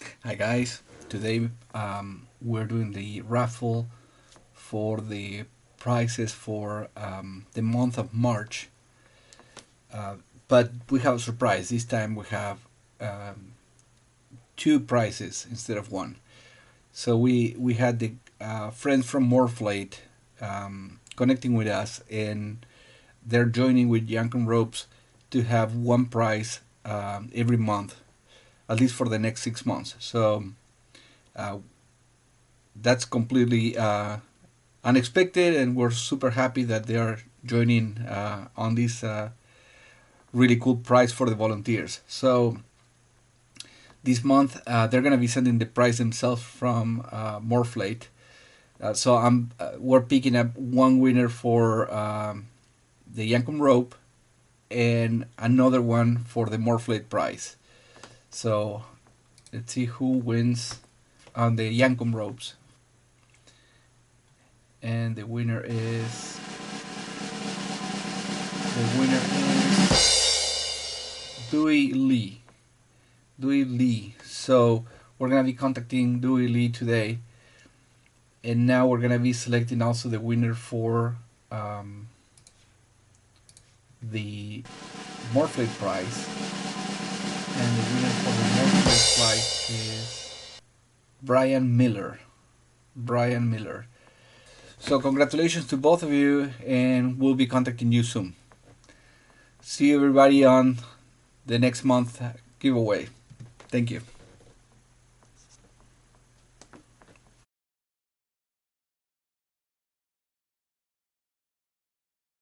Hi guys, today we're doing the raffle for the prizes for the month of March, but we have a surprise. This time we have um, two prizes instead of one. So we had the friends from Morrflate connecting with us, and they're joining with Yankum ropes to have one prize every month, at least for the next 6 months. So uh, that's completely unexpected, and we're super happy that they are joining on this really cool prize for the volunteers. So this month they're gonna be sending the prize themselves from Morrflate. So we're picking up one winner for the Yankum rope and another one for the Morrflate prize. So let's see who wins on the Yankum ropes. And the winner is Dewey Lee. Dewey Lee. So we're gonna be contacting Dewey Lee today, and now we're gonna be selecting also the winner for the Morrflate prize. And the winner for the Morrflate prize is Brian Miller. Brian Miller. So congratulations to both of you, and we'll be contacting you soon. See you everybody on the next month giveaway. Thank you.